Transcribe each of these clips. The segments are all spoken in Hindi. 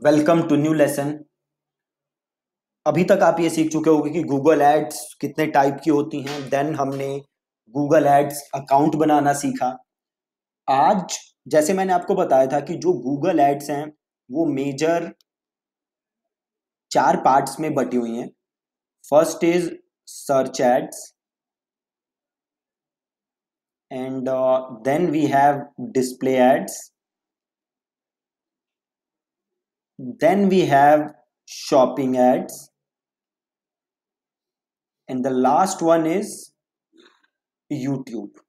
Welcome to new lesson. अभी तक आप ये सीख चुके होंगे कि गूगल एड्स कितने टाइप की होती हैं। देन हमने गूगल एड्स अकाउंट बनाना सीखा। आज जैसे मैंने आपको बताया था कि जो गूगल एड्स हैं वो मेजर 4 पार्ट्स में बटी हुई हैं। First is search ads, and then we have display ads, then we have shopping ads, and the last one is YouTube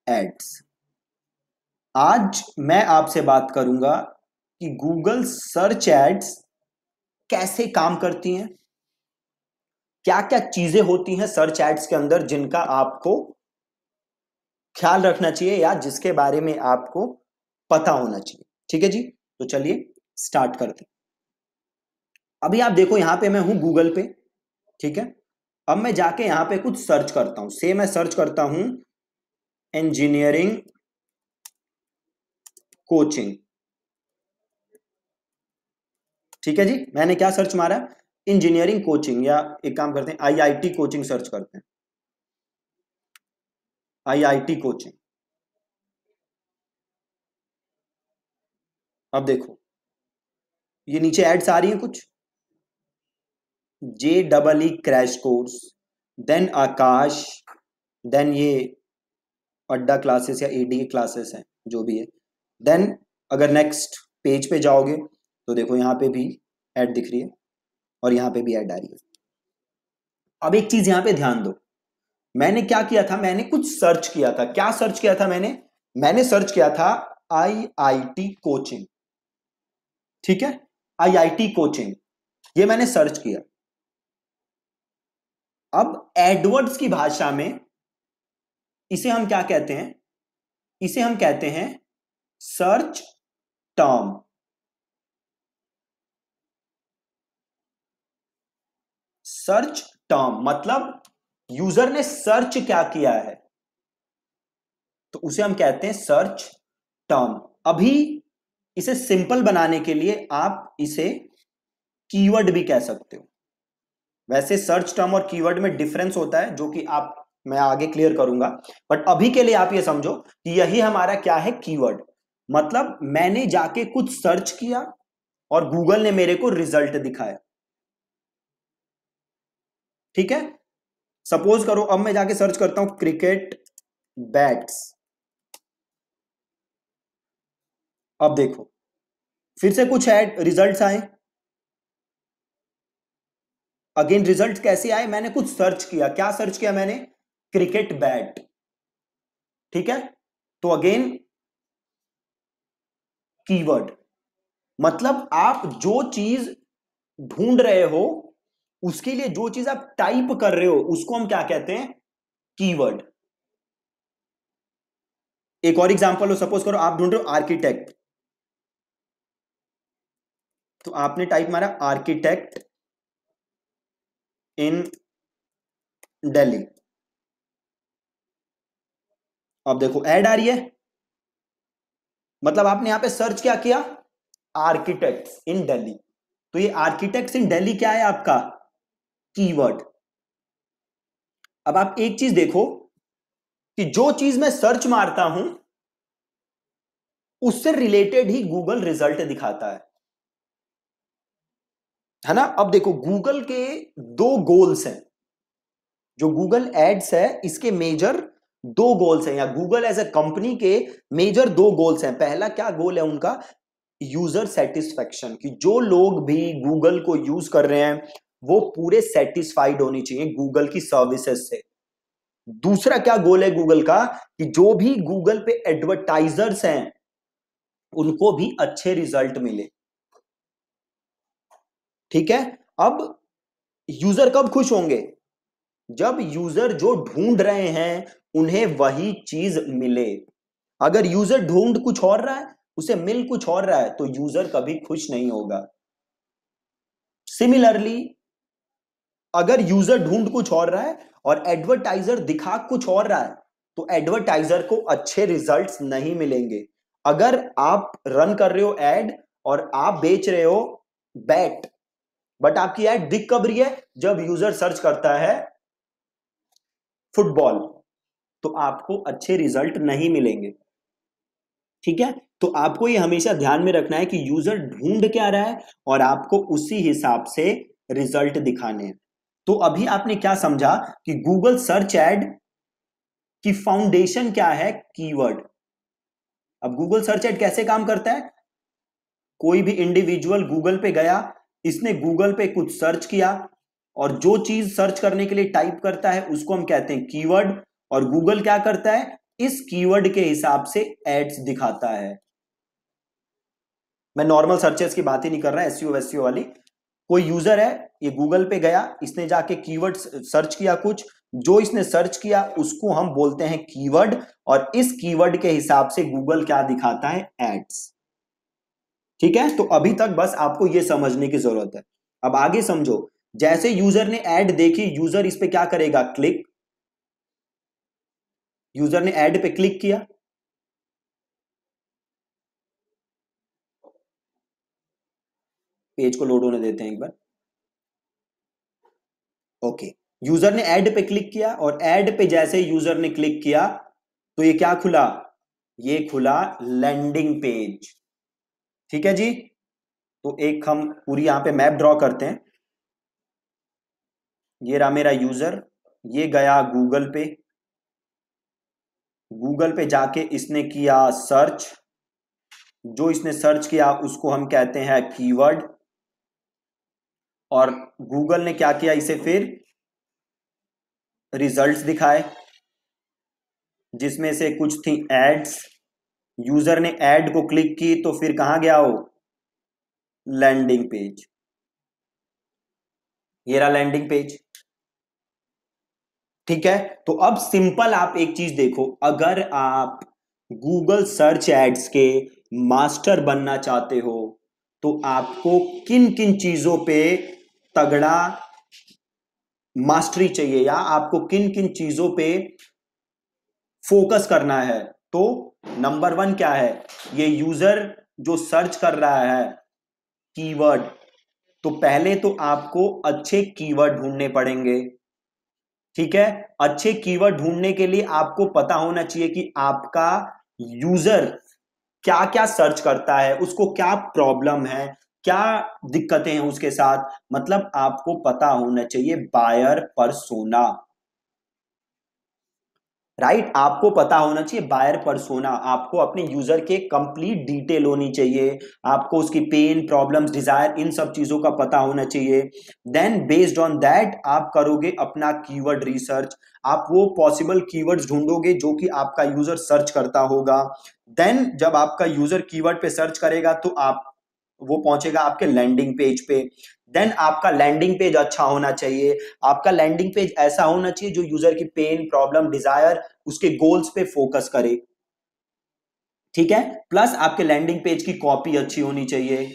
ads. आज मैं आपसे बात करूंगा कि गूगल सर्च एड्स कैसे काम करती हैं, क्या क्या चीजें होती हैं सर्च एड्स के अंदर जिनका आपको ख्याल रखना चाहिए या जिसके बारे में आपको पता होना चाहिए। ठीक है जी, तो चलिए स्टार्ट करते हैं। अभी आप देखो यहां पे मैं हूं गूगल पे। ठीक है, अब मैं जाके यहां पे कुछ सर्च करता हूं। से मैं सर्च करता हूं इंजीनियरिंग कोचिंग। ठीक है जी, मैंने क्या सर्च मारा? इंजीनियरिंग कोचिंग, या एक काम करते हैं आईआईटी कोचिंग सर्च करते हैं। IIT coaching. अब देखो ये नीचे एड्स आ रही हैं कुछ। JEE क्रैश कोर्स, देन आकाश, देन ये अड्डा क्लासेस या ADA क्लासेस हैं जो भी है। देन अगर नेक्स्ट पेज पे जाओगे तो देखो यहाँ पे भी ऐड दिख रही है और यहाँ पे भी ऐड आ रही है। अब एक चीज यहाँ पे ध्यान दो, मैंने क्या किया था? मैंने कुछ सर्च किया था। क्या सर्च किया था मैंने सर्च किया था आईआईटी कोचिंग। ठीक है, आईआईटी कोचिंग, ये मैंने सर्च किया। अब एडवर्ड्स की भाषा में इसे हम क्या कहते हैं? इसे हम कहते हैं सर्च टर्म। सर्च टर्म मतलब यूजर ने सर्च क्या किया है, तो उसे हम कहते हैं सर्च टर्म। अभी इसे सिंपल बनाने के लिए आप इसे कीवर्ड भी कह सकते हो। वैसे सर्च टर्म और कीवर्ड में डिफरेंस होता है जो कि आप मैं आगे क्लियर करूंगा, बट अभी के लिए आप ये समझो कि यही हमारा क्या है, कीवर्ड। मतलब मैंने जाके कुछ सर्च किया और गूगल ने मेरे को रिजल्ट दिखाया। ठीक है, सपोज करो अब मैं जाके सर्च करता हूं क्रिकेट बैट्स। अब देखो फिर से कुछ ऐड रिजल्ट्स आए। अगेन रिजल्ट कैसे आए? मैंने कुछ सर्च किया। क्या सर्च किया मैंने? Cricket bat. ठीक है, तो अगेन कीवर्ड मतलब आप जो चीज ढूंढ रहे हो उसके लिए जो चीज आप टाइप कर रहे हो उसको हम क्या कहते हैं? कीवर्ड। एक और एग्जांपल हो, सपोज करो आप ढूंढ रहे हो आर्किटेक्ट, तो आपने टाइप मारा आर्किटेक्ट इन दिल्ली। अब देखो ऐड आ रही है, मतलब आपने यहां पे सर्च क्या किया? आर्किटेक्ट्स इन दिल्ली। तो ये आर्किटेक्ट्स इन दिल्ली क्या है? आपका कीवर्ड। अब आप एक चीज देखो कि जो चीज मैं सर्च मारता हूं उससे रिलेटेड ही गूगल रिजल्ट दिखाता है ना। अब देखो गूगल के दो गोल्स हैं। जो गूगल एड्स है इसके मेजर दो गोल्स हैं, या गूगल एज ए कंपनी के मेजर दो गोल्स हैं। पहला क्या गोल है उनका? यूजर सेटिस्फेक्शन, कि जो लोग भी गूगल को यूज कर रहे हैं वो पूरे सेटिस्फाइड होनी चाहिए गूगल की सर्विसेज से। दूसरा क्या गोल है गूगल का? कि जो भी गूगल पे एडवर्टाइजर्स हैं उनको भी अच्छे रिजल्ट मिले। ठीक है, अब यूजर कब खुश होंगे? जब यूजर जो ढूंढ रहे हैं उन्हें वही चीज मिले। अगर यूजर ढूंढ कुछ और रहा है उसे मिल कुछ और रहा है तो यूजर कभी खुश नहीं होगा। सिमिलरली अगर यूजर ढूंढ कुछ और रहा है और एडवर्टाइजर दिखा कुछ और रहा है तो एडवर्टाइजर को अच्छे रिजल्ट्स नहीं मिलेंगे। अगर आप रन कर रहे हो एड और आप बेच रहे हो बैट, बट आपकी एड दिख कब रही है? जब यूजर सर्च करता है फुटबॉल, तो आपको अच्छे रिजल्ट नहीं मिलेंगे। ठीक है, तो आपको ये हमेशा ध्यान में रखना है कि यूजर ढूंढ क्या रहा है और आपको उसी हिसाब से रिजल्ट दिखाने हैं। तो अभी आपने क्या समझा कि गूगल सर्च एड की फाउंडेशन क्या है? कीवर्ड। अब गूगल सर्च एड कैसे काम करता है? कोई भी इंडिविजुअल गूगल पे गया, इसने गूगल पे कुछ सर्च किया, और जो चीज सर्च करने के लिए टाइप करता है उसको हम कहते हैं कीवर्ड, और गूगल क्या करता है? इस कीवर्ड के हिसाब से एड्स दिखाता है। मैं नॉर्मल सर्चेस की बात ही नहीं कर रहा, एसईओ वेसईओ वाली। कोई यूजर है, ये गूगल पे गया, इसने जाके कीवर्ड सर्च किया, कुछ जो इसने सर्च किया उसको हम बोलते हैं कीवर्ड, और इस कीवर्ड के हिसाब से गूगल क्या दिखाता है? एड्स। ठीक है, तो अभी तक बस आपको यह समझने की जरूरत है। अब आगे समझो, जैसे यूजर ने एड देखी, यूजर इस पे क्या करेगा? क्लिक। यूजर ने एड पे क्लिक किया, पेज को लोड होने देते हैं एक बार। ओके, यूजर ने ऐड पे क्लिक किया, और ऐड पे जैसे यूजर ने क्लिक किया तो ये क्या खुला? ये खुला लैंडिंग पेज। ठीक है जी, तो एक हम पूरी यहां पे मैप ड्रॉ करते हैं। ये रहा मेरा यूजर, ये गया गूगल पे, गूगल पे जाके इसने किया सर्च, जो इसने सर्च किया उसको हम कहते हैं कीवर्ड, और गूगल ने क्या किया? इसे फिर रिजल्ट्स दिखाए, जिसमें से कुछ थी एड्स। यूजर ने ऐड को क्लिक की तो फिर कहां गया वो? Landing page. ये रहा लैंडिंग पेज। ठीक है, तो अब सिंपल आप एक चीज देखो, अगर आप गूगल सर्च एड्स के मास्टर बनना चाहते हो तो आपको किन किन चीजों पे तगड़ा मास्टरी चाहिए, या आपको किन किन चीजों पे फोकस करना है? तो नंबर 1 क्या है? ये यूजर जो सर्च कर रहा है कीवर्ड, तो पहले तो आपको अच्छे कीवर्ड ढूंढने पड़ेंगे। ठीक है, अच्छे कीवर्ड ढूंढने के लिए आपको पता होना चाहिए कि आपका यूजर क्या क्या सर्च करता है, उसको क्या प्रॉब्लम है, क्या दिक्कतें हैं उसके साथ। मतलब आपको पता होना चाहिए बायर पर्सोना। राइट, आपको पता होना चाहिए बायर पर्सोना, आपको अपने यूजर के कंप्लीट डिटेल होनी चाहिए, आपको उसकी पेन, प्रॉब्लम्स, डिजायर, इन सब चीजों का पता होना चाहिए। देन बेस्ड ऑन दैट आप करोगे अपना कीवर्ड रिसर्च, आप वो पॉसिबल कीवर्ड्स ढूंढोगे जो कि आपका यूजर सर्च करता होगा। देन जब आपका यूजर कीवर्ड पे सर्च करेगा तो आप वो पहुंचेगा आपके लैंडिंग पेज पे। देन आपका लैंडिंग पेज अच्छा होना चाहिए, आपका लैंडिंग पेज ऐसा होना चाहिए जो यूजर की पेन, प्रॉब्लम, डिजायर, उसके गोल्स पे फोकस करे। ठीक है, प्लस आपके लैंडिंग पेज की कॉपी अच्छी होनी चाहिए।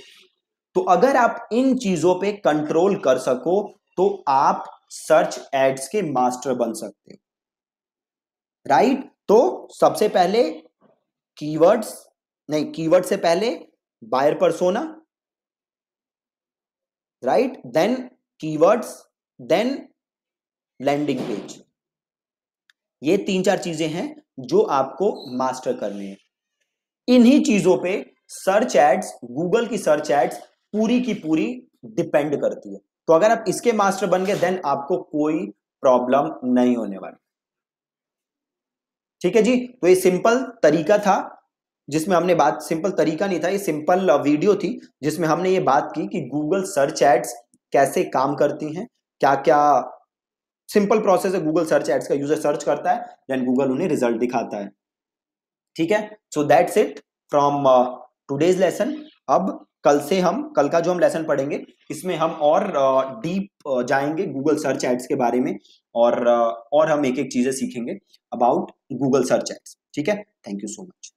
तो अगर आप इन चीजों पे कंट्रोल कर सको तो आप सर्च एड्स के मास्टर बन सकते हो। राइट, तो सबसे पहले कीवर्ड्स, नहीं, कीवर्ड से पहले buyer persona, right, then keywords, then landing page. ये 3-4 चीजें हैं जो आपको मास्टर करनी है। इन्हीं चीजों पे सर्च एड्स, गूगल की सर्च एड्स पूरी की पूरी डिपेंड करती है। तो अगर आप इसके मास्टर बन गए देन आपको कोई प्रॉब्लम नहीं होने वाली। ठीक है जी, तो ये सिंपल तरीका था जिसमें हमने बात, सिंपल तरीका नहीं था, ये सिंपल वीडियो थी जिसमें हमने ये बात की कि गूगल सर्च एड्स कैसे काम करती हैं, क्या क्या सिंपल प्रोसेस है। गूगल सर्च एड्स का यूजर सर्च करता है, देन गूगल उन्हें रिजल्ट दिखाता है। ठीक है, so that's it from today's lesson. अब कल का जो हम लेसन पढ़ेंगे इसमें हम और डीप जाएंगे गूगल सर्च एड्स के बारे में, और हम एक एक चीजें सीखेंगे अबाउट गूगल सर्च एड्स। ठीक है, थैंक यू सो मच।